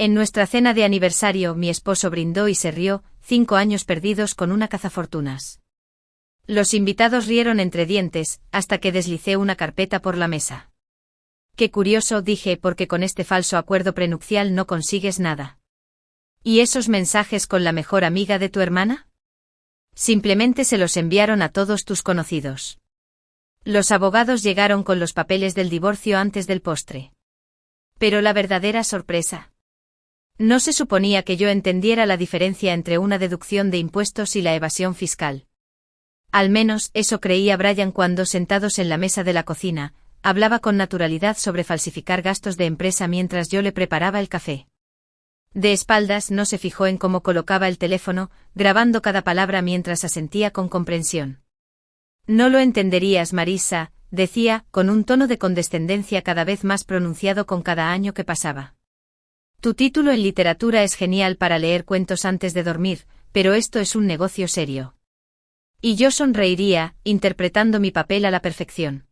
En nuestra cena de aniversario, mi esposo brindó y se rió, 5 años perdidos con una cazafortunas. Los invitados rieron entre dientes, hasta que deslicé una carpeta por la mesa. Qué curioso, dije, porque con este falso acuerdo prenupcial no consigues nada. ¿Y esos mensajes con la mejor amiga de tu hermana? Simplemente se los enviaron a todos tus conocidos. Los abogados llegaron con los papeles del divorcio antes del postre. Pero la verdadera sorpresa. No se suponía que yo entendiera la diferencia entre una deducción de impuestos y la evasión fiscal. Al menos eso creía Brian cuando, sentados en la mesa de la cocina, hablaba con naturalidad sobre falsificar gastos de empresa mientras yo le preparaba el café. De espaldas no se fijó en cómo colocaba el teléfono, grabando cada palabra mientras asentía con comprensión. No lo entenderías, Marisa, decía, con un tono de condescendencia cada vez más pronunciado con cada año que pasaba. Tu título en literatura es genial para leer cuentos antes de dormir, pero esto es un negocio serio. Y yo sonreiría, interpretando mi papel a la perfección.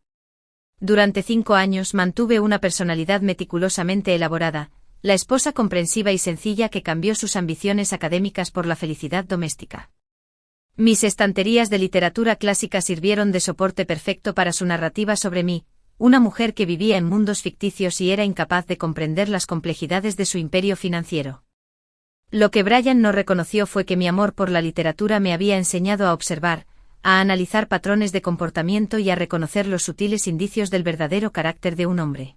Durante 5 años mantuve una personalidad meticulosamente elaborada, la esposa comprensiva y sencilla que cambió sus ambiciones académicas por la felicidad doméstica. Mis estanterías de literatura clásica sirvieron de soporte perfecto para su narrativa sobre mí, una mujer que vivía en mundos ficticios y era incapaz de comprender las complejidades de su imperio financiero. Lo que Brian no reconoció fue que mi amor por la literatura me había enseñado a observar, a analizar patrones de comportamiento y a reconocer los sutiles indicios del verdadero carácter de un hombre.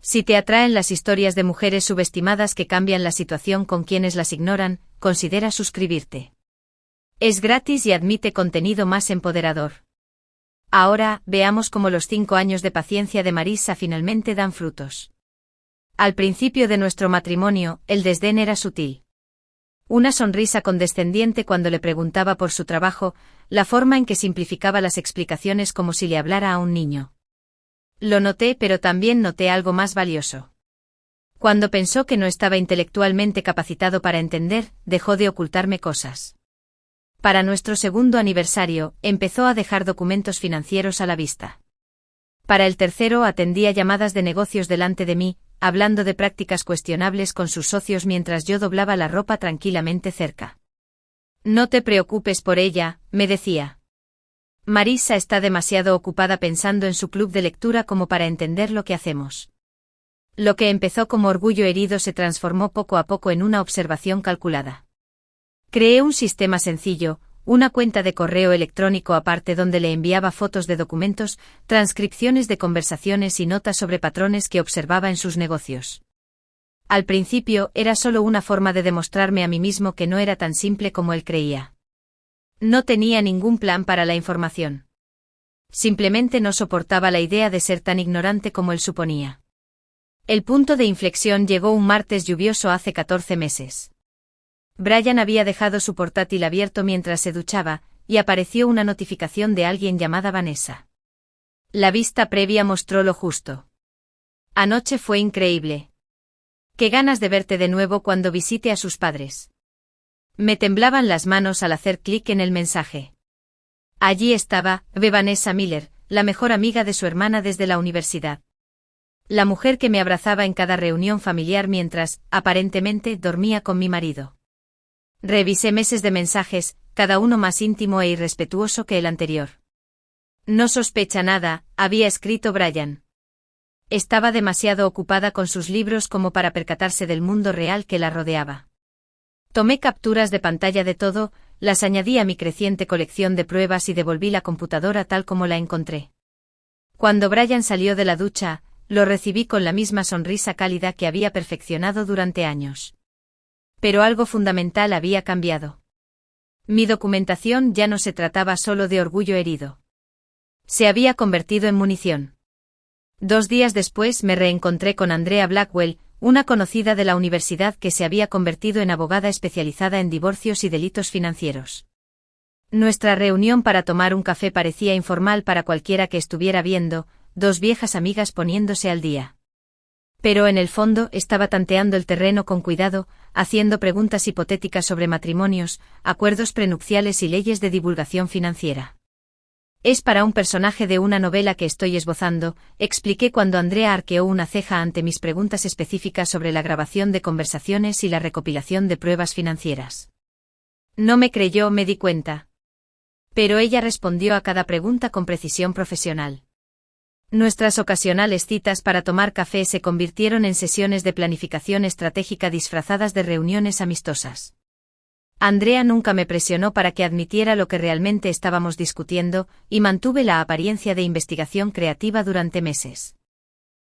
Si te atraen las historias de mujeres subestimadas que cambian la situación con quienes las ignoran, considera suscribirte. Es gratis y admite contenido más empoderador. Ahora, veamos cómo los 5 años de paciencia de Marisa finalmente dan frutos. Al principio de nuestro matrimonio, el desdén era sutil. Una sonrisa condescendiente cuando le preguntaba por su trabajo, la forma en que simplificaba las explicaciones como si le hablara a un niño. Lo noté, pero también noté algo más valioso. Cuando pensó que no estaba intelectualmente capacitado para entender, dejó de ocultarme cosas. Para nuestro segundo aniversario, empezó a dejar documentos financieros a la vista. Para el tercero atendía llamadas de negocios delante de mí, hablando de prácticas cuestionables con sus socios mientras yo doblaba la ropa tranquilamente cerca. No te preocupes por ella, me decía. Marisa está demasiado ocupada pensando en su club de lectura como para entender lo que hacemos. Lo que empezó como orgullo herido se transformó poco a poco en una observación calculada. Creé un sistema sencillo, una cuenta de correo electrónico aparte donde le enviaba fotos de documentos, transcripciones de conversaciones y notas sobre patrones que observaba en sus negocios. Al principio era solo una forma de demostrarme a mí mismo que no era tan simple como él creía. No tenía ningún plan para la información. Simplemente no soportaba la idea de ser tan ignorante como él suponía. El punto de inflexión llegó un martes lluvioso hace 14 meses. Brian había dejado su portátil abierto mientras se duchaba, y apareció una notificación de alguien llamada Vanessa. La vista previa mostró lo justo. Anoche fue increíble. Qué ganas de verte de nuevo cuando visite a sus padres. Me temblaban las manos al hacer clic en el mensaje. Allí estaba, Vanessa Miller, la mejor amiga de su hermana desde la universidad. La mujer que me abrazaba en cada reunión familiar mientras, aparentemente, dormía con mi marido. Revisé meses de mensajes, cada uno más íntimo e irrespetuoso que el anterior. No sospecha nada, había escrito Brian. Estaba demasiado ocupada con sus libros como para percatarse del mundo real que la rodeaba. Tomé capturas de pantalla de todo, las añadí a mi creciente colección de pruebas y devolví la computadora tal como la encontré. Cuando Brian salió de la ducha, lo recibí con la misma sonrisa cálida que había perfeccionado durante años. Pero algo fundamental había cambiado. Mi documentación ya no se trataba solo de orgullo herido. Se había convertido en munición. 2 días después me reencontré con Andrea Blackwell, una conocida de la universidad que se había convertido en abogada especializada en divorcios y delitos financieros. Nuestra reunión para tomar un café parecía informal para cualquiera que estuviera viendo, 2 viejas amigas poniéndose al día. Pero en el fondo estaba tanteando el terreno con cuidado, haciendo preguntas hipotéticas sobre matrimonios, acuerdos prenupciales y leyes de divulgación financiera. Es para un personaje de una novela que estoy esbozando, expliqué cuando Andrea arqueó una ceja ante mis preguntas específicas sobre la grabación de conversaciones y la recopilación de pruebas financieras. No me creyó, me di cuenta. Pero ella respondió a cada pregunta con precisión profesional. Nuestras ocasionales citas para tomar café se convirtieron en sesiones de planificación estratégica disfrazadas de reuniones amistosas. Andrea nunca me presionó para que admitiera lo que realmente estábamos discutiendo, y mantuve la apariencia de investigación creativa durante meses.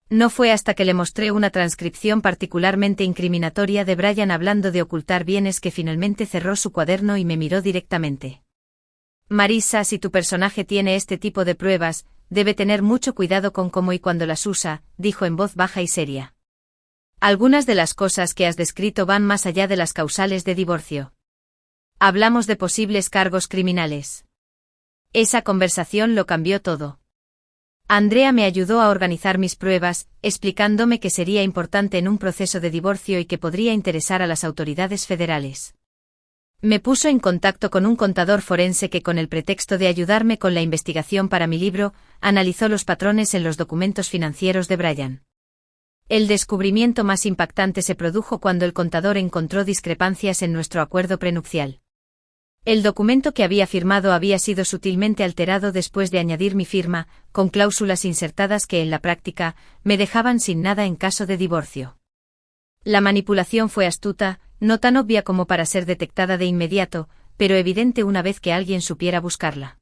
No fue hasta que le mostré una transcripción particularmente incriminatoria de Brian hablando de ocultar bienes que finalmente cerró su cuaderno y me miró directamente. Marisa, si tu personaje tiene este tipo de pruebas, debe tener mucho cuidado con cómo y cuándo las usa, dijo en voz baja y seria. Algunas de las cosas que has descrito van más allá de las causales de divorcio. Hablamos de posibles cargos criminales. Esa conversación lo cambió todo. Andrea me ayudó a organizar mis pruebas, explicándome que sería importante en un proceso de divorcio y que podría interesar a las autoridades federales. Me puso en contacto con un contador forense que, con el pretexto de ayudarme con la investigación para mi libro, analizó los patrones en los documentos financieros de Brian. El descubrimiento más impactante se produjo cuando el contador encontró discrepancias en nuestro acuerdo prenupcial. El documento que había firmado había sido sutilmente alterado después de añadir mi firma, con cláusulas insertadas que en la práctica me dejaban sin nada en caso de divorcio. La manipulación fue astuta, no tan obvia como para ser detectada de inmediato, pero evidente una vez que alguien supiera buscarla.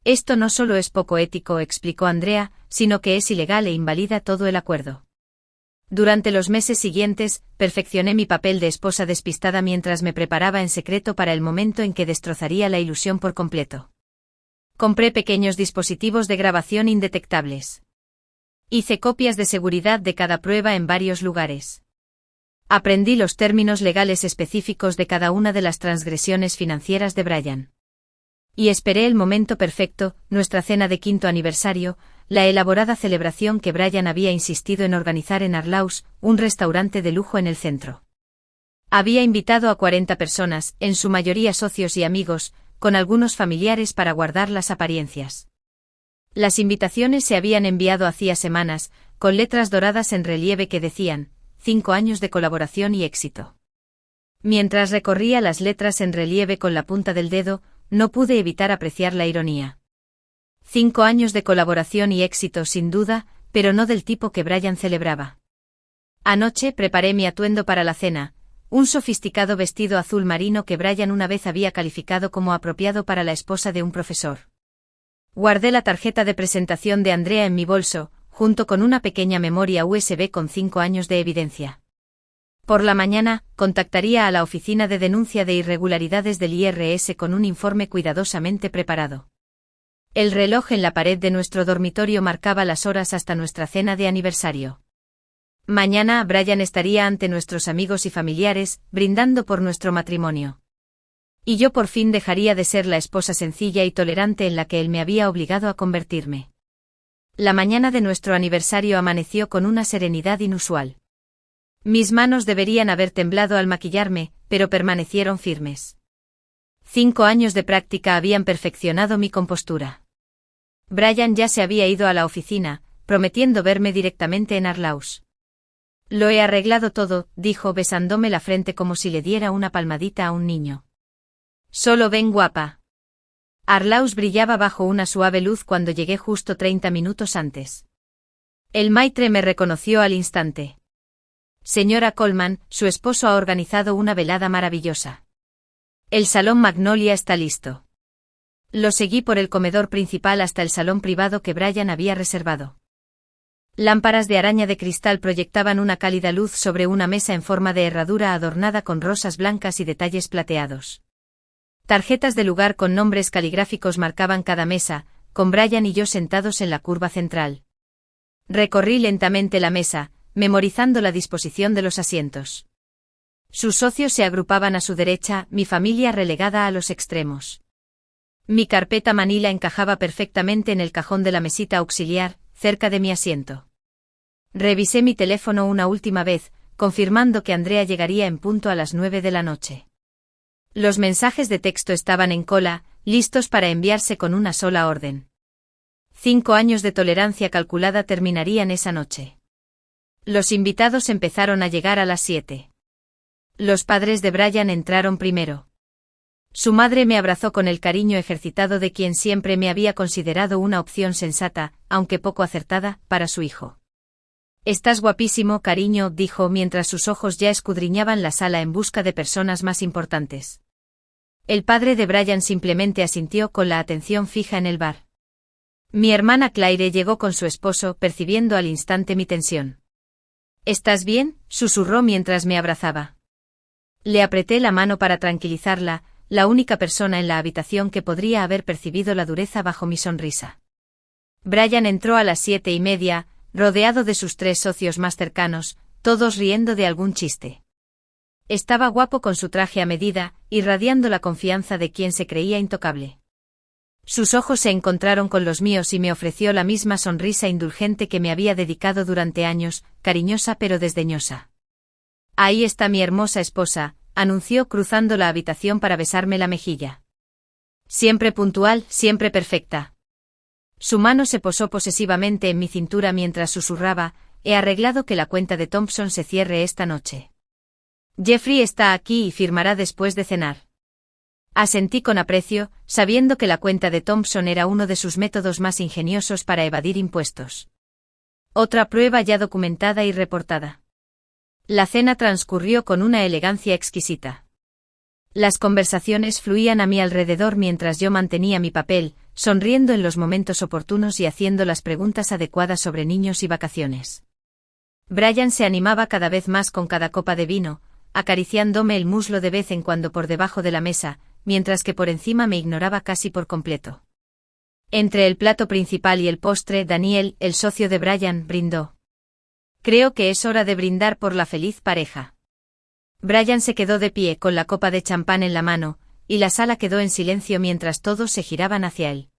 Esto no solo es poco ético, explicó Andrea, sino que es ilegal e invalida todo el acuerdo. Durante los meses siguientes, perfeccioné mi papel de esposa despistada mientras me preparaba en secreto para el momento en que destrozaría la ilusión por completo. Compré pequeños dispositivos de grabación indetectables. Hice copias de seguridad de cada prueba en varios lugares. Aprendí los términos legales específicos de cada una de las transgresiones financieras de Brian. Y esperé el momento perfecto, nuestra cena de 5º aniversario, la elaborada celebración que Brian había insistido en organizar en Arlaus, un restaurante de lujo en el centro. Había invitado a 40 personas, en su mayoría socios y amigos, con algunos familiares para guardar las apariencias. Las invitaciones se habían enviado hacía semanas, con letras doradas en relieve que decían, 5 años de colaboración y éxito. Mientras recorría las letras en relieve con la punta del dedo, no pude evitar apreciar la ironía. 5 años de colaboración y éxito sin duda, pero no del tipo que Brian celebraba. Anoche preparé mi atuendo para la cena, un sofisticado vestido azul marino que Brian una vez había calificado como apropiado para la esposa de un profesor. Guardé la tarjeta de presentación de Andrea en mi bolso, junto con una pequeña memoria USB con 5 años de evidencia. Por la mañana, contactaría a la oficina de denuncia de irregularidades del IRS con un informe cuidadosamente preparado. El reloj en la pared de nuestro dormitorio marcaba las horas hasta nuestra cena de aniversario. Mañana Brian estaría ante nuestros amigos y familiares, brindando por nuestro matrimonio. Y yo por fin dejaría de ser la esposa sencilla y tolerante en la que él me había obligado a convertirme. La mañana de nuestro aniversario amaneció con una serenidad inusual. Mis manos deberían haber temblado al maquillarme, pero permanecieron firmes. 5 años de práctica habían perfeccionado mi compostura. Brian ya se había ido a la oficina, prometiendo verme directamente en Arlaus. Lo he arreglado todo, dijo besándome la frente como si le diera una palmadita a un niño. Solo ven, guapa. Arlaus brillaba bajo una suave luz cuando llegué justo 30 minutos antes. El maitre me reconoció al instante. Señora Coleman, su esposo ha organizado una velada maravillosa. El salón Magnolia está listo. Lo seguí por el comedor principal hasta el salón privado que Brian había reservado. Lámparas de araña de cristal proyectaban una cálida luz sobre una mesa en forma de herradura adornada con rosas blancas y detalles plateados. Tarjetas de lugar con nombres caligráficos marcaban cada mesa, con Brian y yo sentados en la curva central. Recorrí lentamente la mesa, memorizando la disposición de los asientos. Sus socios se agrupaban a su derecha, mi familia relegada a los extremos. Mi carpeta manila encajaba perfectamente en el cajón de la mesita auxiliar, cerca de mi asiento. Revisé mi teléfono una última vez, confirmando que Andrea llegaría en punto a las 9 de la noche. Los mensajes de texto estaban en cola, listos para enviarse con una sola orden. 5 años de tolerancia calculada terminarían esa noche. Los invitados empezaron a llegar a las 7. Los padres de Brian entraron primero. Su madre me abrazó con el cariño ejercitado de quien siempre me había considerado una opción sensata, aunque poco acertada, para su hijo. «Estás guapísimo, cariño», dijo mientras sus ojos ya escudriñaban la sala en busca de personas más importantes. El padre de Brian simplemente asintió con la atención fija en el bar. Mi hermana Claire llegó con su esposo, percibiendo al instante mi tensión. «¿Estás bien?», susurró mientras me abrazaba. Le apreté la mano para tranquilizarla, la única persona en la habitación que podría haber percibido la dureza bajo mi sonrisa. Brian entró a las 7:30, rodeado de sus 3 socios más cercanos, todos riendo de algún chiste. Estaba guapo con su traje a medida, irradiando la confianza de quien se creía intocable. Sus ojos se encontraron con los míos y me ofreció la misma sonrisa indulgente que me había dedicado durante años, cariñosa pero desdeñosa. «Ahí está mi hermosa esposa», anunció cruzando la habitación para besarme la mejilla. «Siempre puntual, siempre perfecta». Su mano se posó posesivamente en mi cintura mientras susurraba: «He arreglado que la cuenta de Thompson se cierre esta noche. Jeffrey está aquí y firmará después de cenar». Asentí con aprecio, sabiendo que la cuenta de Thompson era uno de sus métodos más ingeniosos para evadir impuestos. Otra prueba ya documentada y reportada. La cena transcurrió con una elegancia exquisita. Las conversaciones fluían a mi alrededor mientras yo mantenía mi papel, sonriendo en los momentos oportunos y haciendo las preguntas adecuadas sobre niños y vacaciones. Brian se animaba cada vez más con cada copa de vino, acariciándome el muslo de vez en cuando por debajo de la mesa, mientras que por encima me ignoraba casi por completo. Entre el plato principal y el postre, Daniel, el socio de Brian, brindó. «Creo que es hora de brindar por la feliz pareja». Brian se quedó de pie con la copa de champán en la mano, y la sala quedó en silencio mientras todos se giraban hacia él.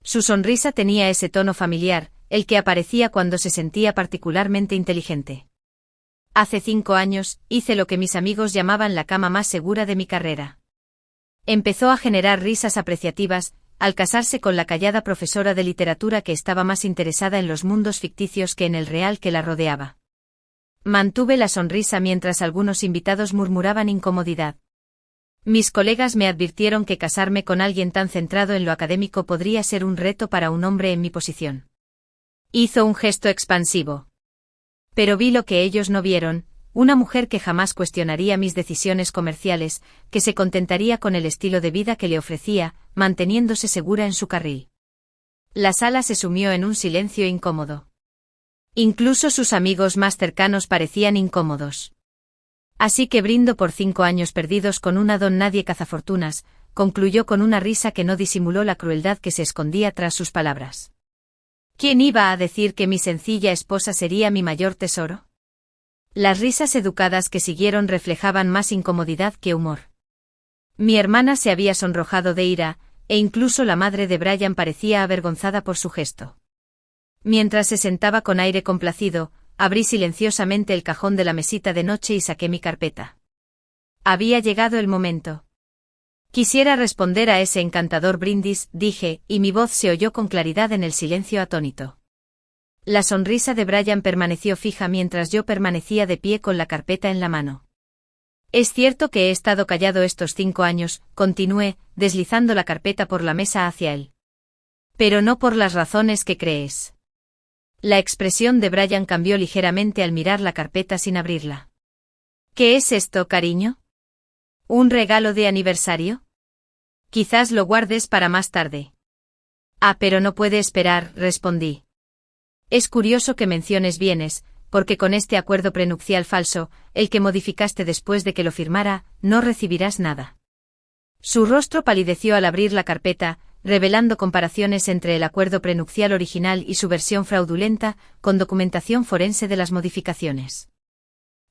Su sonrisa tenía ese tono familiar, el que aparecía cuando se sentía particularmente inteligente. «Hace 5 años, hice lo que mis amigos llamaban la cama más segura de mi carrera». Empezó a generar risas apreciativas, al casarse con la callada profesora de literatura que estaba más interesada en los mundos ficticios que en el real que la rodeaba. Mantuve la sonrisa mientras algunos invitados murmuraban incomodidad. Mis colegas me advirtieron que casarme con alguien tan centrado en lo académico podría ser un reto para un hombre en mi posición. Hizo un gesto expansivo. Pero vi lo que ellos no vieron: una mujer que jamás cuestionaría mis decisiones comerciales, que se contentaría con el estilo de vida que le ofrecía, manteniéndose segura en su carril. La sala se sumió en un silencio incómodo. Incluso sus amigos más cercanos parecían incómodos. «Así que brindo por 5 años perdidos con una don nadie cazafortunas», concluyó con una risa que no disimuló la crueldad que se escondía tras sus palabras. ¿Quién iba a decir que mi sencilla esposa sería mi mayor tesoro? Las risas educadas que siguieron reflejaban más incomodidad que humor. Mi hermana se había sonrojado de ira, e incluso la madre de Brian parecía avergonzada por su gesto. Mientras se sentaba con aire complacido, abrí silenciosamente el cajón de la mesita de noche y saqué mi carpeta. Había llegado el momento. Quisiera responder a ese encantador brindis, dije, y mi voz se oyó con claridad en el silencio atónito. La sonrisa de Brian permaneció fija mientras yo permanecía de pie con la carpeta en la mano. «Es cierto que he estado callado estos 5 años», continué, deslizando la carpeta por la mesa hacia él. «Pero no por las razones que crees». La expresión de Brian cambió ligeramente al mirar la carpeta sin abrirla. «¿Qué es esto, cariño? ¿Un regalo de aniversario? Quizás lo guardes para más tarde». «Ah, pero no puede esperar», respondí. «Es curioso que menciones bienes, porque con este acuerdo prenupcial falso, el que modificaste después de que lo firmara, no recibirás nada». Su rostro palideció al abrir la carpeta, revelando comparaciones entre el acuerdo prenupcial original y su versión fraudulenta, con documentación forense de las modificaciones.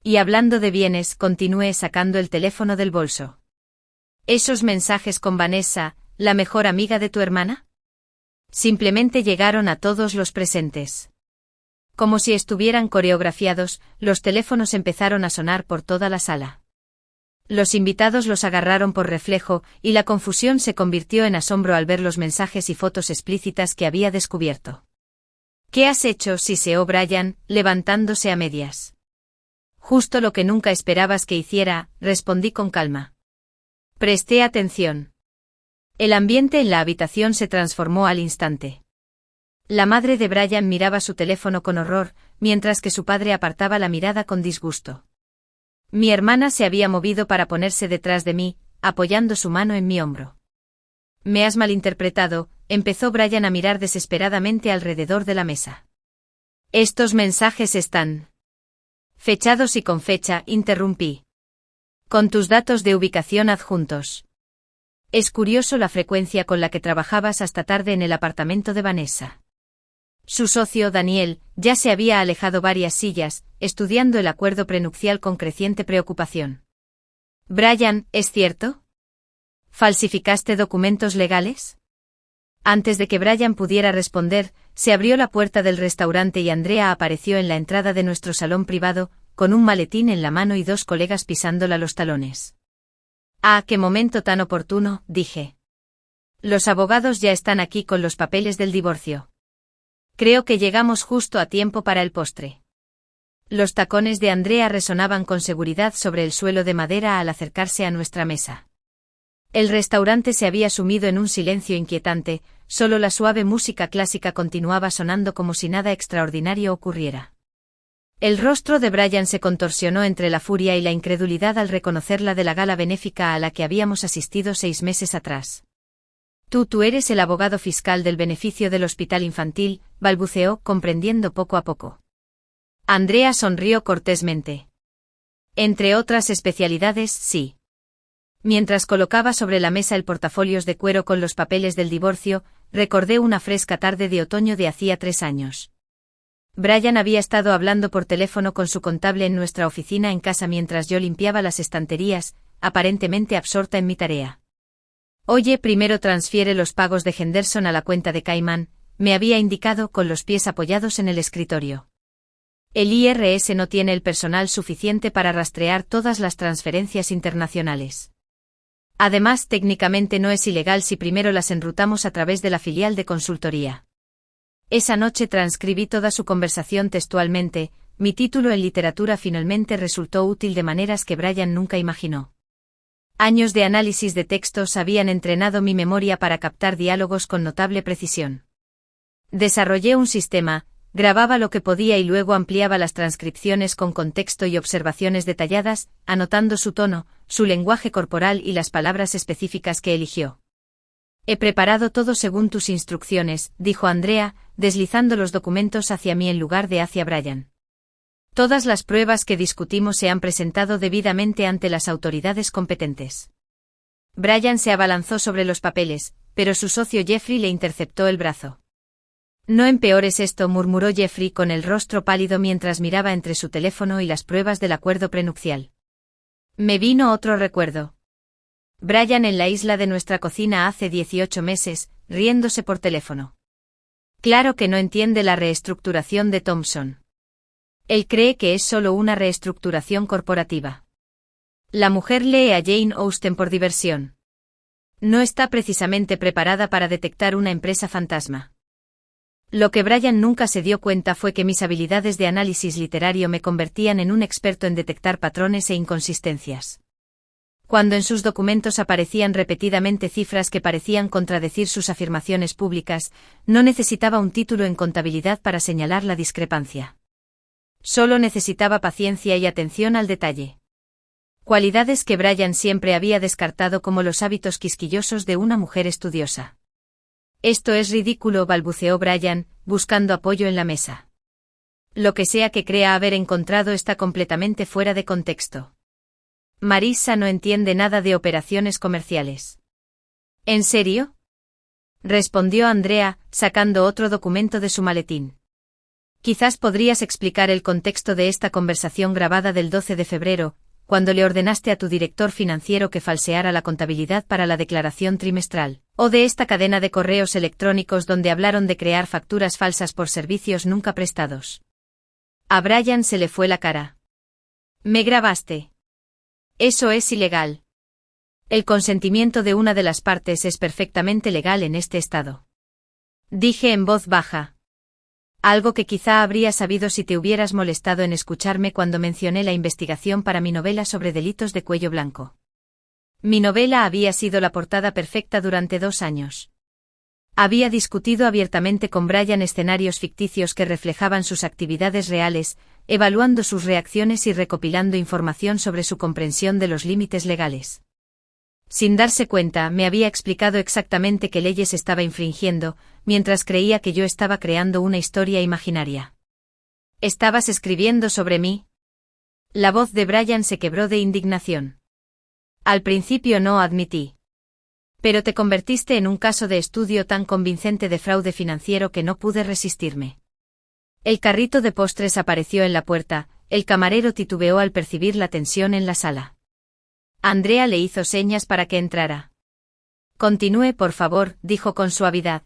«Y hablando de bienes», continué sacando el teléfono del bolso. «¿Esos mensajes con Vanessa, la mejor amiga de tu hermana?» Simplemente llegaron a todos los presentes. Como si estuvieran coreografiados, los teléfonos empezaron a sonar por toda la sala. Los invitados los agarraron por reflejo, y la confusión se convirtió en asombro al ver los mensajes y fotos explícitas que había descubierto. «¿Qué has hecho?» siseó Brian, levantándose a medias. «Justo lo que nunca esperabas que hiciera», respondí con calma. Presté atención. El ambiente en la habitación se transformó al instante. La madre de Brian miraba su teléfono con horror, mientras que su padre apartaba la mirada con disgusto. Mi hermana se había movido para ponerse detrás de mí, apoyando su mano en mi hombro. «Me has malinterpretado», empezó Brian a mirar desesperadamente alrededor de la mesa. «Estos mensajes están fechados y con fecha», interrumpí. «Con tus datos de ubicación adjuntos. Es curioso la frecuencia con la que trabajabas hasta tarde en el apartamento de Vanessa». Su socio, Daniel, ya se había alejado varias sillas, estudiando el acuerdo prenupcial con creciente preocupación. «Brian, ¿es cierto? ¿Falsificaste documentos legales?» Antes de que Brian pudiera responder, se abrió la puerta del restaurante y Andrea apareció en la entrada de nuestro salón privado, con un maletín en la mano y dos colegas pisándola los talones. «Ah, qué momento tan oportuno», dije. «Los abogados ya están aquí con los papeles del divorcio. Creo que llegamos justo a tiempo para el postre». Los tacones de Andrea resonaban con seguridad sobre el suelo de madera al acercarse a nuestra mesa. El restaurante se había sumido en un silencio inquietante, solo la suave música clásica continuaba sonando como si nada extraordinario ocurriera. El rostro de Brian se contorsionó entre la furia y la incredulidad al reconocerla de la gala benéfica a la que habíamos asistido 6 meses atrás. Tú eres el abogado fiscal del beneficio del hospital infantil», balbuceó, comprendiendo poco a poco. Andrea sonrió cortésmente. «Entre otras especialidades, sí». Mientras colocaba sobre la mesa el portafolios de cuero con los papeles del divorcio, recordé una fresca tarde de otoño de hacía 3 años. Brian había estado hablando por teléfono con su contable en nuestra oficina en casa mientras yo limpiaba las estanterías, aparentemente absorta en mi tarea. «Oye, primero transfiere los pagos de Henderson a la cuenta de Cayman», me había indicado con los pies apoyados en el escritorio. «El IRS no tiene el personal suficiente para rastrear todas las transferencias internacionales. Además, técnicamente no es ilegal si primero las enrutamos a través de la filial de consultoría». Esa noche transcribí toda su conversación textualmente. Mi título en literatura finalmente resultó útil de maneras que Brian nunca imaginó. Años de análisis de textos habían entrenado mi memoria para captar diálogos con notable precisión. Desarrollé un sistema, grababa lo que podía y luego ampliaba las transcripciones con contexto y observaciones detalladas, anotando su tono, su lenguaje corporal y las palabras específicas que eligió. «He preparado todo según tus instrucciones», dijo Andrea, deslizando los documentos hacia mí en lugar de hacia Brian. «Todas las pruebas que discutimos se han presentado debidamente ante las autoridades competentes». Brian se abalanzó sobre los papeles, pero su socio Jeffrey le interceptó el brazo. «No empeores esto», murmuró Jeffrey con el rostro pálido mientras miraba entre su teléfono y las pruebas del acuerdo prenupcial. Me vino otro recuerdo. Brian en la isla de nuestra cocina hace 18 meses, riéndose por teléfono. Claro que no entiende la reestructuración de Thompson. Él cree que es solo una reestructuración corporativa. La mujer lee a Jane Austen por diversión. No está precisamente preparada para detectar una empresa fantasma. Lo que Brian nunca se dio cuenta fue que mis habilidades de análisis literario me convertían en un experto en detectar patrones e inconsistencias. Cuando en sus documentos aparecían repetidamente cifras que parecían contradecir sus afirmaciones públicas, no necesitaba un título en contabilidad para señalar la discrepancia. Solo necesitaba paciencia y atención al detalle. Cualidades que Brian siempre había descartado como los hábitos quisquillosos de una mujer estudiosa. Esto es ridículo, balbuceó Brian, buscando apoyo en la mesa. Lo que sea que crea haber encontrado está completamente fuera de contexto. Marissa no entiende nada de operaciones comerciales. ¿En serio?, respondió Andrea, sacando otro documento de su maletín. Quizás podrías explicar el contexto de esta conversación grabada del 12 de febrero, cuando le ordenaste a tu director financiero que falseara la contabilidad para la declaración trimestral, o de esta cadena de correos electrónicos donde hablaron de crear facturas falsas por servicios nunca prestados. A Brian se le fue la cara. ¿Me grabaste? Eso es ilegal. El consentimiento de una de las partes es perfectamente legal en este estado. Dije en voz baja. Algo que quizá habría sabido si te hubieras molestado en escucharme cuando mencioné la investigación para mi novela sobre delitos de cuello blanco. Mi novela había sido la portada perfecta durante 2 años. Había discutido abiertamente con Brian escenarios ficticios que reflejaban sus actividades reales, evaluando sus reacciones y recopilando información sobre su comprensión de los límites legales. Sin darse cuenta, me había explicado exactamente qué leyes estaba infringiendo, mientras creía que yo estaba creando una historia imaginaria. ¿Estabas escribiendo sobre mí? La voz de Brian se quebró de indignación. Al principio no admití. Pero te convertiste en un caso de estudio tan convincente de fraude financiero que no pude resistirme. El carrito de postres apareció en la puerta, el camarero titubeó al percibir la tensión en la sala. Andrea le hizo señas para que entrara. Continúe, por favor, dijo con suavidad.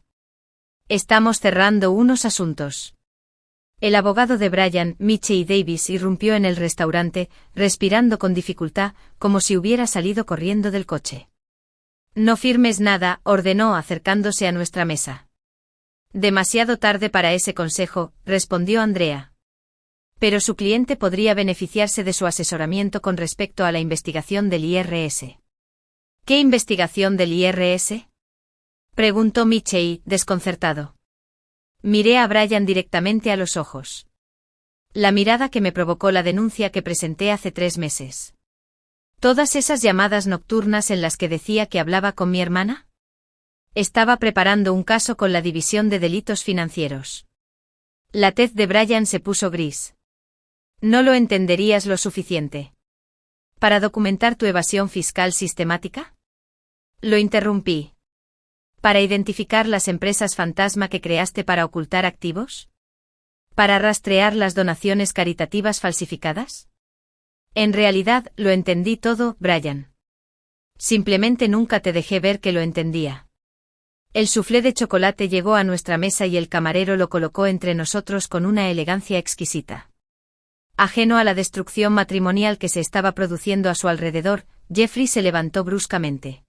Estamos cerrando unos asuntos. El abogado de Brian, Michie Davis, irrumpió en el restaurante, respirando con dificultad, como si hubiera salido corriendo del coche. No firmes nada, ordenó acercándose a nuestra mesa. Demasiado tarde para ese consejo, respondió Andrea. Pero su cliente podría beneficiarse de su asesoramiento con respecto a la investigación del IRS. ¿Qué investigación del IRS? Preguntó Michie, desconcertado. Miré a Brian directamente a los ojos. La mirada que me provocó la denuncia que presenté hace 3 meses. ¿Todas esas llamadas nocturnas en las que decía que hablaba con mi hermana? Estaba preparando un caso con la División de Delitos Financieros. La tez de Brian se puso gris. No lo entenderías lo suficiente. ¿Para documentar tu evasión fiscal sistemática? Lo interrumpí. ¿Para identificar las empresas fantasma que creaste para ocultar activos? ¿Para rastrear las donaciones caritativas falsificadas? En realidad, lo entendí todo, Brian. Simplemente nunca te dejé ver que lo entendía. El soufflé de chocolate llegó a nuestra mesa y el camarero lo colocó entre nosotros con una elegancia exquisita. Ajeno a la destrucción matrimonial que se estaba produciendo a su alrededor, Jeffrey se levantó bruscamente.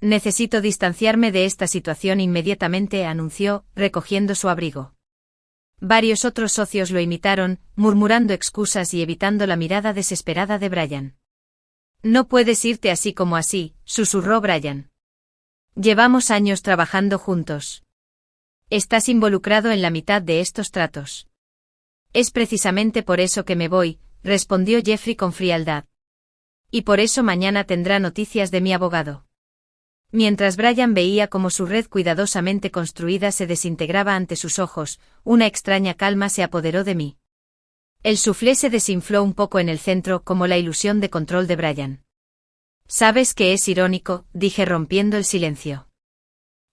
Necesito distanciarme de esta situación inmediatamente, anunció, recogiendo su abrigo. Varios otros socios lo imitaron, murmurando excusas y evitando la mirada desesperada de Brian. No puedes irte así como así, susurró Brian. Llevamos años trabajando juntos. Estás involucrado en la mitad de estos tratos. Es precisamente por eso que me voy, respondió Jeffrey con frialdad. Y por eso mañana tendrá noticias de mi abogado. Mientras Brian veía cómo su red cuidadosamente construida se desintegraba ante sus ojos, una extraña calma se apoderó de mí. El soufflé se desinfló un poco en el centro como la ilusión de control de Brian. ¿Sabes que es irónico?, dije rompiendo el silencio.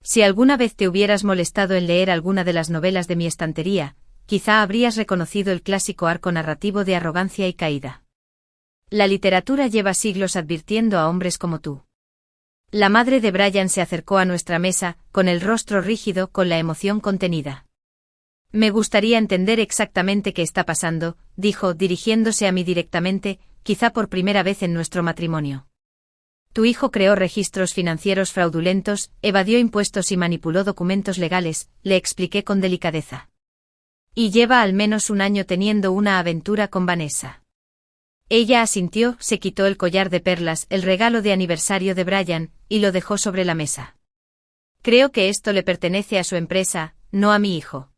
Si alguna vez te hubieras molestado en leer alguna de las novelas de mi estantería, quizá habrías reconocido el clásico arco narrativo de arrogancia y caída. La literatura lleva siglos advirtiendo a hombres como tú. La madre de Brian se acercó a nuestra mesa, con el rostro rígido, con la emoción contenida. Me gustaría entender exactamente qué está pasando, dijo, dirigiéndose a mí directamente, quizá por primera vez en nuestro matrimonio. Tu hijo creó registros financieros fraudulentos, evadió impuestos y manipuló documentos legales, le expliqué con delicadeza. Y lleva al menos 1 año teniendo una aventura con Vanessa. Ella asintió, se quitó el collar de perlas, el regalo de aniversario de Brian, y lo dejó sobre la mesa. Creo que esto le pertenece a su empresa, no a mi hijo.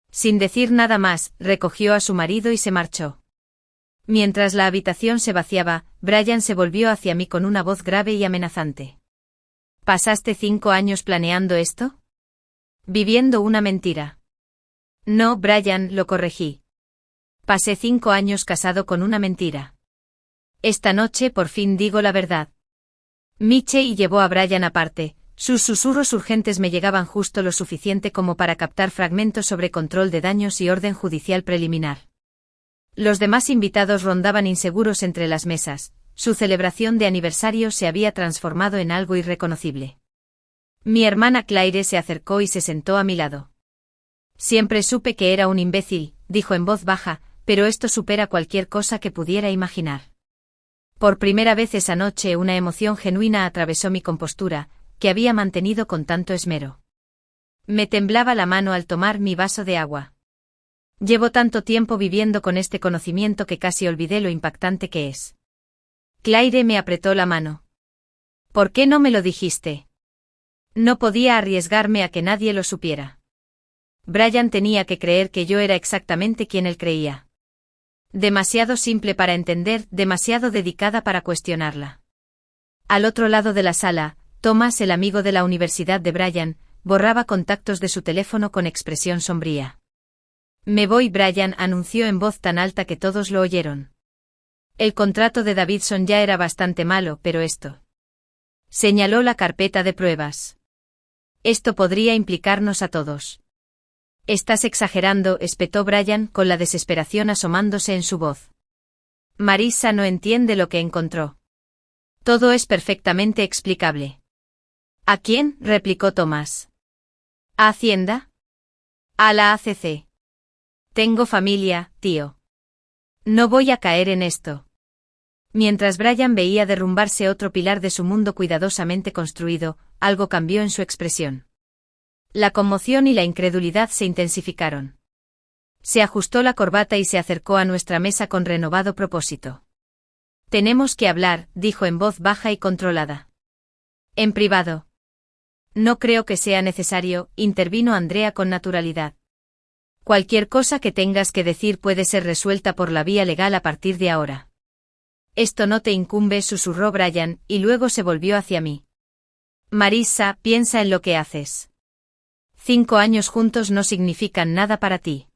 Sin decir nada más, recogió a su marido y se marchó. Mientras la habitación se vaciaba, Brian se volvió hacia mí con una voz grave y amenazante. ¿Pasaste 5 años planeando esto? Viviendo una mentira. No, Brian, lo corregí. Pasé 5 años casado con una mentira. Esta noche por fin digo la verdad. Michie llevó a Brian aparte, sus susurros urgentes me llegaban justo lo suficiente como para captar fragmentos sobre control de daños y orden judicial preliminar. Los demás invitados rondaban inseguros entre las mesas, su celebración de aniversario se había transformado en algo irreconocible. Mi hermana Claire se acercó y se sentó a mi lado. Siempre supe que era un imbécil, dijo en voz baja, pero esto supera cualquier cosa que pudiera imaginar. Por primera vez esa noche una emoción genuina atravesó mi compostura, que había mantenido con tanto esmero. Me temblaba la mano al tomar mi vaso de agua. Llevo tanto tiempo viviendo con este conocimiento que casi olvidé lo impactante que es. Claire me apretó la mano. ¿Por qué no me lo dijiste? No podía arriesgarme a que nadie lo supiera. Brian tenía que creer que yo era exactamente quien él creía. Demasiado simple para entender, demasiado dedicada para cuestionarla. Al otro lado de la sala, Thomas, el amigo de la universidad de Brian, borraba contactos de su teléfono con expresión sombría. Me voy, Brian anunció en voz tan alta que todos lo oyeron. El contrato de Davidson ya era bastante malo, pero esto. Señaló la carpeta de pruebas. Esto podría implicarnos a todos. Estás exagerando, espetó Brian con la desesperación asomándose en su voz. Marissa no entiende lo que encontró. Todo es perfectamente explicable. ¿A quién?, replicó Thomas. ¿A Hacienda? A la ACC. Tengo familia, tío. No voy a caer en esto. Mientras Brian veía derrumbarse otro pilar de su mundo cuidadosamente construido, algo cambió en su expresión. La conmoción y la incredulidad se intensificaron. Se ajustó la corbata y se acercó a nuestra mesa con renovado propósito. Tenemos que hablar, dijo en voz baja y controlada. En privado. No creo que sea necesario, intervino Andrea con naturalidad. Cualquier cosa que tengas que decir puede ser resuelta por la vía legal a partir de ahora. Esto no te incumbe, susurró Brian, y luego se volvió hacia mí. Marissa, piensa en lo que haces. 5 años juntos no significan nada para ti.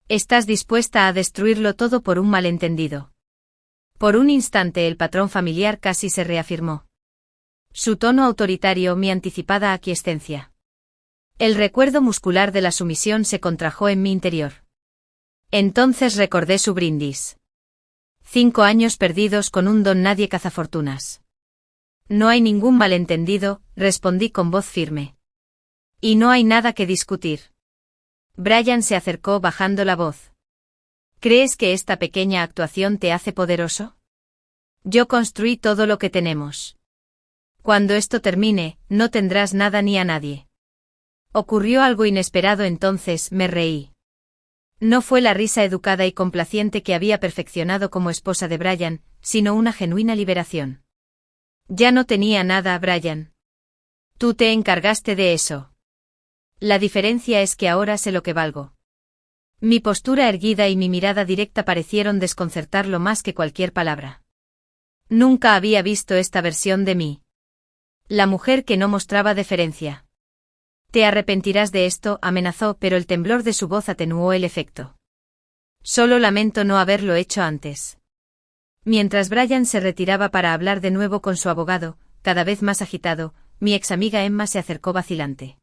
Estás dispuesta a destruirlo todo por un malentendido. Por un instante el patrón familiar casi se reafirmó. Su tono autoritario, mi anticipada aquiescencia. El recuerdo muscular de la sumisión se contrajo en mi interior. Entonces recordé su brindis. 5 años perdidos con un don nadie cazafortunas. No hay ningún malentendido, respondí con voz firme. Y no hay nada que discutir. Brian se acercó bajando la voz. ¿Crees que esta pequeña actuación te hace poderoso? Yo construí todo lo que tenemos. Cuando esto termine, no tendrás nada ni a nadie. Ocurrió algo inesperado entonces, me reí. No fue la risa educada y complaciente que había perfeccionado como esposa de Brian, sino una genuina liberación. Ya no tenía nada, Brian. Tú te encargaste de eso. La diferencia es que ahora sé lo que valgo. Mi postura erguida y mi mirada directa parecieron desconcertarlo más que cualquier palabra. Nunca había visto esta versión de mí. La mujer que no mostraba deferencia. Te arrepentirás de esto, amenazó, pero el temblor de su voz atenuó el efecto. Solo lamento no haberlo hecho antes. Mientras Brian se retiraba para hablar de nuevo con su abogado, cada vez más agitado, mi ex amiga Emma se acercó vacilante.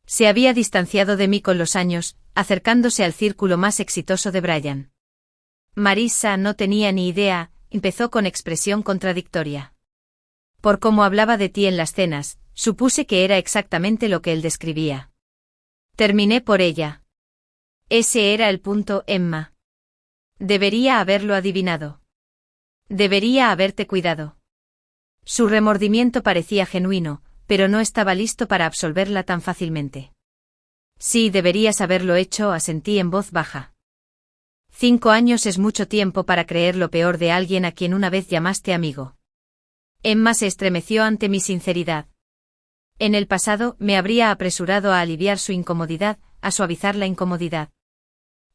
Se había distanciado de mí con los años, acercándose al círculo más exitoso de Brian. Marissa no tenía ni idea, empezó con expresión contradictoria. Por cómo hablaba de ti en las cenas, supuse que era exactamente lo que él describía. Terminé por ella. Ese era el punto, Emma. Debería haberlo adivinado. Debería haberte cuidado. Su remordimiento parecía genuino, pero no estaba listo para absolverla tan fácilmente. Sí, deberías haberlo hecho, asentí en voz baja. 5 años es mucho tiempo para creer lo peor de alguien a quien una vez llamaste amigo. Emma se estremeció ante mi sinceridad. En el pasado me habría apresurado a aliviar su incomodidad, a suavizar la incomodidad.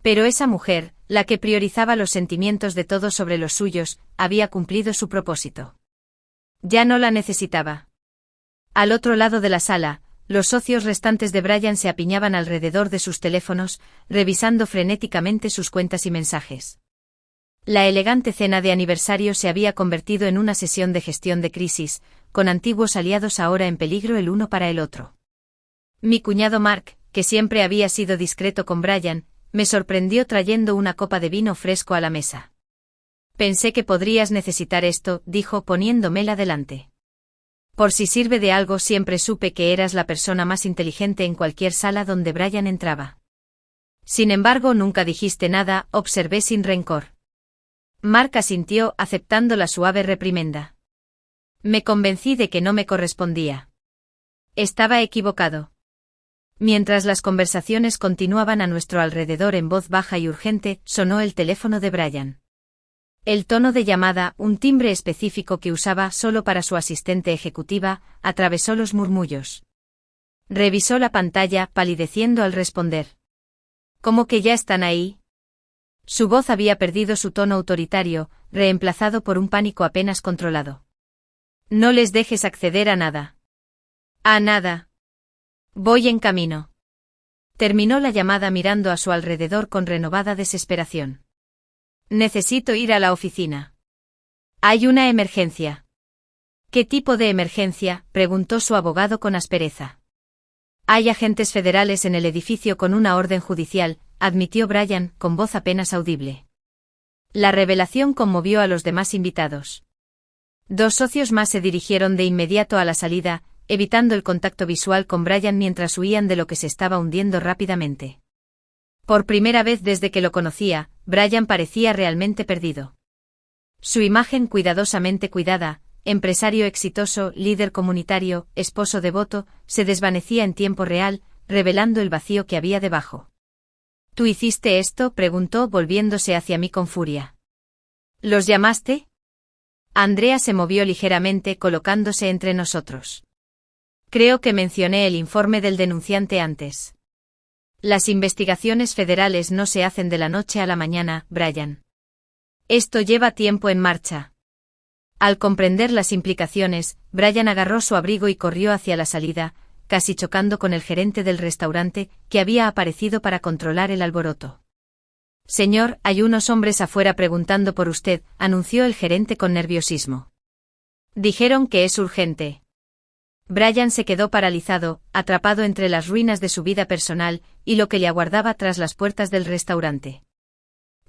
Pero esa mujer, la que priorizaba los sentimientos de todos sobre los suyos, había cumplido su propósito. Ya no la necesitaba. Al otro lado de la sala, los socios restantes de Brian se apiñaban alrededor de sus teléfonos, revisando frenéticamente sus cuentas y mensajes. La elegante cena de aniversario se había convertido en una sesión de gestión de crisis, con antiguos aliados ahora en peligro el uno para el otro. Mi cuñado Mark, que siempre había sido discreto con Brian, me sorprendió trayendo una copa de vino fresco a la mesa. Pensé que podrías necesitar esto, dijo poniéndomela delante. Por si sirve de algo, siempre supe que eras la persona más inteligente en cualquier sala donde Brian entraba. Sin embargo, nunca dijiste nada, observé sin rencor. Mark asintió, aceptando la suave reprimenda. Me convencí de que no me correspondía. Estaba equivocado. Mientras las conversaciones continuaban a nuestro alrededor en voz baja y urgente, sonó el teléfono de Brian. El tono de llamada, un timbre específico que usaba solo para su asistente ejecutiva, atravesó los murmullos. Revisó la pantalla, palideciendo al responder. ¿Cómo que ya están ahí? Su voz había perdido su tono autoritario, reemplazado por un pánico apenas controlado. No les dejes acceder a nada. A nada. Voy en camino. Terminó la llamada mirando a su alrededor con renovada desesperación. Necesito ir a la oficina. Hay una emergencia. ¿Qué tipo de emergencia?, preguntó su abogado con aspereza. Hay agentes federales en el edificio con una orden judicial, admitió Brian, con voz apenas audible. La revelación conmovió a los demás invitados. 2 socios más se dirigieron de inmediato a la salida, evitando el contacto visual con Brian mientras huían de lo que se estaba hundiendo rápidamente. Por primera vez desde que lo conocía, Brian parecía realmente perdido. Su imagen cuidadosamente cuidada, empresario exitoso, líder comunitario, esposo devoto, se desvanecía en tiempo real, revelando el vacío que había debajo. ¿Tú hiciste esto?, preguntó volviéndose hacia mí con furia. ¿Los llamaste? Andrea se movió ligeramente colocándose entre nosotros. Creo que mencioné el informe del denunciante antes. Las investigaciones federales no se hacen de la noche a la mañana, Brian. Esto lleva tiempo en marcha. Al comprender las implicaciones, Brian agarró su abrigo y corrió hacia la salida, casi chocando con el gerente del restaurante, que había aparecido para controlar el alboroto. Señor, hay unos hombres afuera preguntando por usted, anunció el gerente con nerviosismo. Dijeron que es urgente. Brian se quedó paralizado, atrapado entre las ruinas de su vida personal y lo que le aguardaba tras las puertas del restaurante.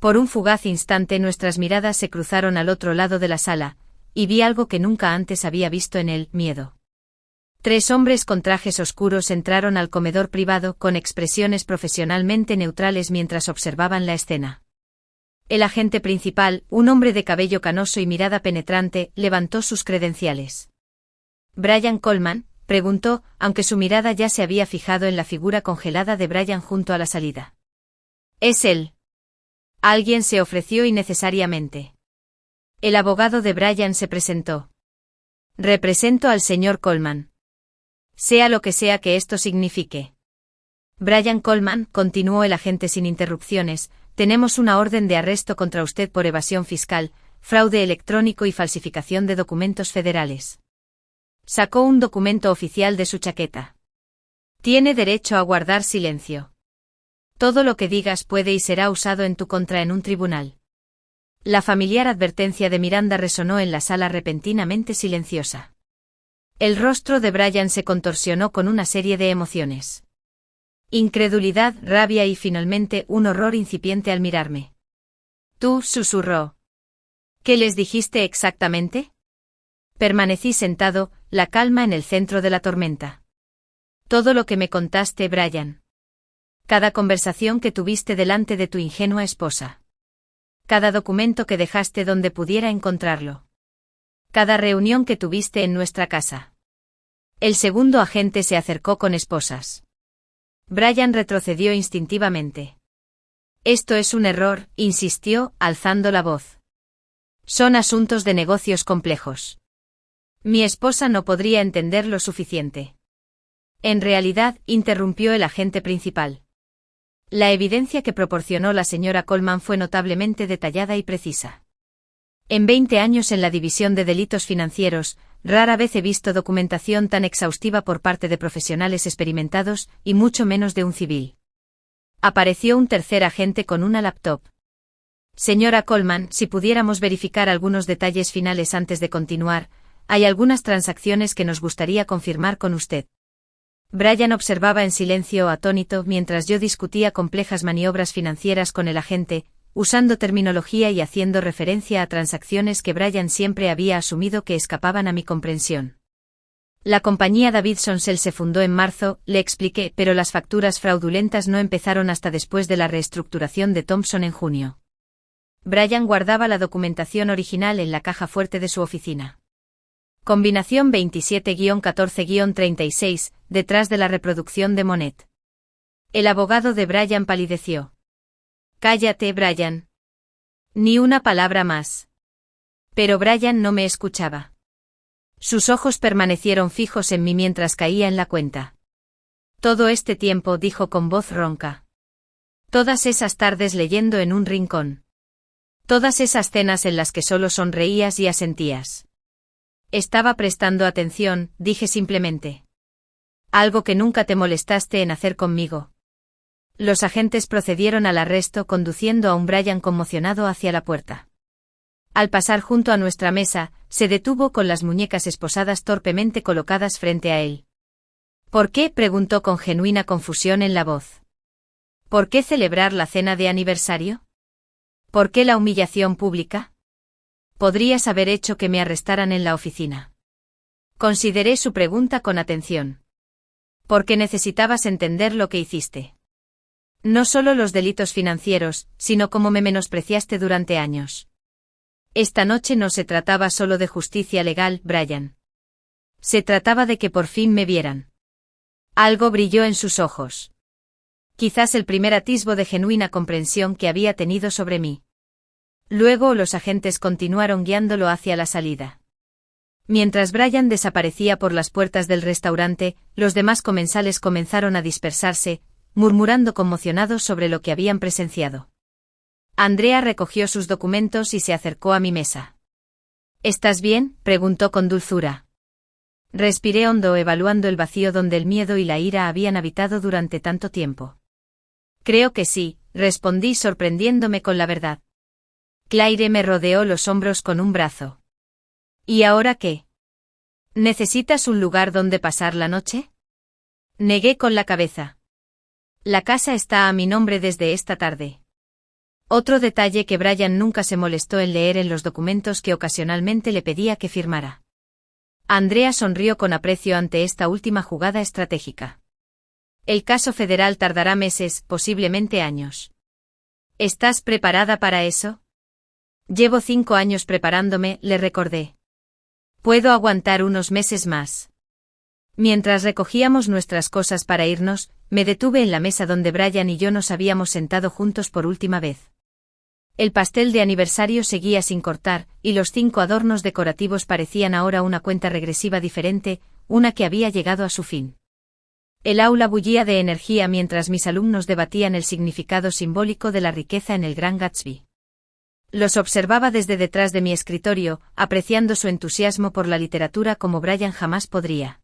Por un fugaz instante nuestras miradas se cruzaron al otro lado de la sala, y vi algo que nunca antes había visto en él: miedo. 3 hombres con trajes oscuros entraron al comedor privado con expresiones profesionalmente neutrales mientras observaban la escena. El agente principal, un hombre de cabello canoso y mirada penetrante, levantó sus credenciales. «¿Brian Coleman?», preguntó, aunque su mirada ya se había fijado en la figura congelada de Brian junto a la salida. «Es él». Alguien se ofreció innecesariamente. El abogado de Brian se presentó. «Represento al señor Coleman. Sea lo que sea que esto signifique». «Brian Coleman», continuó el agente sin interrupciones, «tenemos una orden de arresto contra usted por evasión fiscal, fraude electrónico y falsificación de documentos federales». Sacó un documento oficial de su chaqueta. «Tiene derecho a guardar silencio. Todo lo que digas puede y será usado en tu contra en un tribunal». La familiar advertencia de Miranda resonó en la sala repentinamente silenciosa. El rostro de Brian se contorsionó con una serie de emociones. Incredulidad, rabia y finalmente un horror incipiente al mirarme. «Tú», susurró. «¿Qué les dijiste exactamente?» Permanecí sentado, la calma en el centro de la tormenta. «Todo lo que me contaste, Brian. Cada conversación que tuviste delante de tu ingenua esposa. Cada documento que dejaste donde pudiera encontrarlo. Cada reunión que tuviste en nuestra casa». El segundo agente se acercó con esposas. Brian retrocedió instintivamente. «Esto es un error», insistió, alzando la voz. «Son asuntos de negocios complejos. Mi esposa no podría entender lo suficiente». En realidad, interrumpió el agente principal. La evidencia que proporcionó la señora Coleman fue notablemente detallada y precisa. En 20 años en la división de delitos financieros, rara vez he visto documentación tan exhaustiva por parte de profesionales experimentados, y mucho menos de un civil. Apareció un tercer agente con una laptop. «Señora Coleman, si pudiéramos verificar algunos detalles finales antes de continuar, hay algunas transacciones que nos gustaría confirmar con usted». Brian observaba en silencio atónito mientras yo discutía complejas maniobras financieras con el agente, usando terminología y haciendo referencia a transacciones que Brian siempre había asumido que escapaban a mi comprensión. «La compañía Davidson Sell se fundó en marzo», le expliqué, «pero las facturas fraudulentas no empezaron hasta después de la reestructuración de Thompson en junio». Brian guardaba la documentación original en la caja fuerte de su oficina. Combinación 27-14-36, detrás de la reproducción de Monet. El abogado de Brian palideció. Cállate, Brian. Ni una palabra más. Pero Brian no me escuchaba. Sus ojos permanecieron fijos en mí mientras caía en la cuenta. Todo este tiempo, dijo con voz ronca. Todas esas tardes leyendo en un rincón. Todas esas cenas en las que solo sonreías y asentías. Estaba prestando atención, dije simplemente. Algo que nunca te molestaste en hacer conmigo. Los agentes procedieron al arresto conduciendo a un Brian conmocionado hacia la puerta. Al pasar junto a nuestra mesa, se detuvo con las muñecas esposadas torpemente colocadas frente a él. ¿Por qué?, preguntó con genuina confusión en la voz. ¿Por qué celebrar la cena de aniversario? ¿Por qué la humillación pública? Podrías haber hecho que me arrestaran en la oficina. Consideré su pregunta con atención. Porque necesitabas entender lo que hiciste. No solo los delitos financieros, sino cómo me menospreciaste durante años. Esta noche no se trataba solo de justicia legal, Brian. Se trataba de que por fin me vieran. Algo brilló en sus ojos. Quizás el primer atisbo de genuina comprensión que había tenido sobre mí. Luego los agentes continuaron guiándolo hacia la salida. Mientras Brian desaparecía por las puertas del restaurante, los demás comensales comenzaron a dispersarse, murmurando conmocionados sobre lo que habían presenciado. Andrea recogió sus documentos y se acercó a mi mesa. ¿Estás bien?, preguntó con dulzura. Respiré hondo evaluando el vacío donde el miedo y la ira habían habitado durante tanto tiempo. Creo que sí, respondí sorprendiéndome con la verdad. Claire me rodeó los hombros con un brazo. ¿Y ahora qué? ¿Necesitas un lugar donde pasar la noche? Negué con la cabeza. La casa está a mi nombre desde esta tarde. Otro detalle que Brian nunca se molestó en leer en los documentos que ocasionalmente le pedía que firmara. Andrea sonrió con aprecio ante esta última jugada estratégica. El caso federal tardará meses, posiblemente años. ¿Estás preparada para eso? Llevo 5 años preparándome, le recordé. Puedo aguantar unos meses más. Mientras recogíamos nuestras cosas para irnos, me detuve en la mesa donde Brian y yo nos habíamos sentado juntos por última vez. El pastel de aniversario seguía sin cortar, y los 5 adornos decorativos parecían ahora una cuenta regresiva diferente, una que había llegado a su fin. El aula bullía de energía mientras mis alumnos debatían el significado simbólico de la riqueza en el Gran Gatsby. Los observaba desde detrás de mi escritorio, apreciando su entusiasmo por la literatura como Brian jamás podría.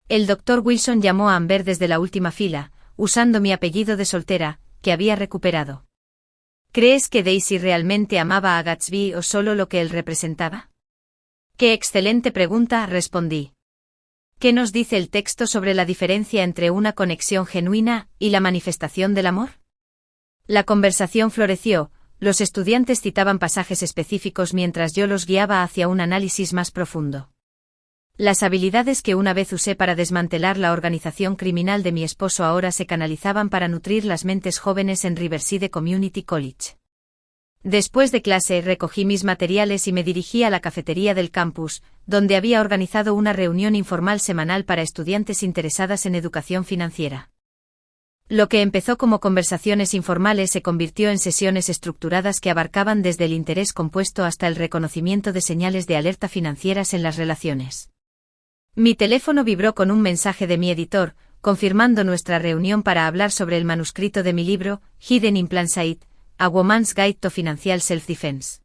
El Dr. Wilson llamó a Amber desde la última fila, usando mi apellido de soltera, que había recuperado. ¿Crees que Daisy realmente amaba a Gatsby o solo lo que él representaba? ¡Qué excelente pregunta!, respondí. ¿Qué nos dice el texto sobre la diferencia entre una conexión genuina y la manifestación del amor? La conversación floreció, los estudiantes citaban pasajes específicos mientras yo los guiaba hacia un análisis más profundo. Las habilidades que una vez usé para desmantelar la organización criminal de mi esposo ahora se canalizaban para nutrir las mentes jóvenes en Riverside Community College. Después de clase recogí mis materiales y me dirigí a la cafetería del campus, donde había organizado una reunión informal semanal para estudiantes interesadas en educación financiera. Lo que empezó como conversaciones informales se convirtió en sesiones estructuradas que abarcaban desde el interés compuesto hasta el reconocimiento de señales de alerta financieras en las relaciones. Mi teléfono vibró con un mensaje de mi editor, confirmando nuestra reunión para hablar sobre el manuscrito de mi libro, Hidden in Plain Sight, A Woman's Guide to Financial Self-Defense.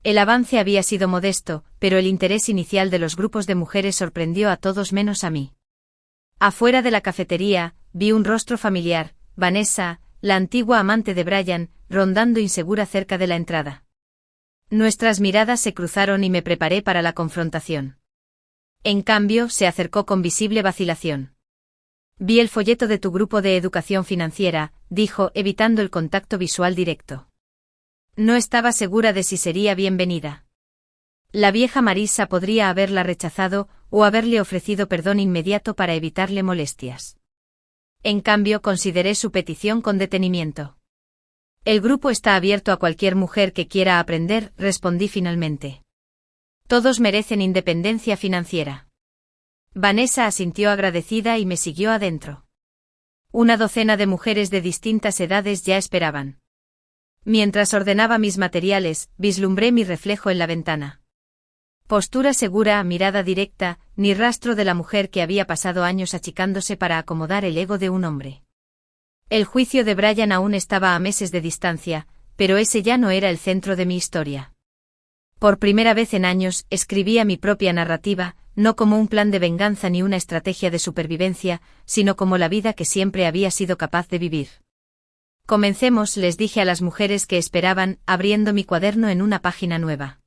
El avance había sido modesto, pero el interés inicial de los grupos de mujeres sorprendió a todos menos a mí. Afuera de la cafetería, vi un rostro familiar, Vanessa, la antigua amante de Brian, rondando insegura cerca de la entrada. Nuestras miradas se cruzaron y me preparé para la confrontación. En cambio, se acercó con visible vacilación. Vi el folleto de tu grupo de educación financiera, dijo, evitando el contacto visual directo. No estaba segura de si sería bienvenida. La vieja Marisa podría haberla rechazado, o haberle ofrecido perdón inmediato para evitarle molestias. En cambio, consideré su petición con detenimiento. El grupo está abierto a cualquier mujer que quiera aprender, respondí finalmente. Todos merecen independencia financiera. Vanessa asintió agradecida y me siguió adentro. Una docena de mujeres de distintas edades ya esperaban. Mientras ordenaba mis materiales, vislumbré mi reflejo en la ventana. Postura segura, mirada directa, ni rastro de la mujer que había pasado años achicándose para acomodar el ego de un hombre. El juicio de Brian aún estaba a meses de distancia, pero ese ya no era el centro de mi historia. Por primera vez en años, escribía mi propia narrativa, no como un plan de venganza ni una estrategia de supervivencia, sino como la vida que siempre había sido capaz de vivir. Comencemos, les dije a las mujeres que esperaban, abriendo mi cuaderno en una página nueva.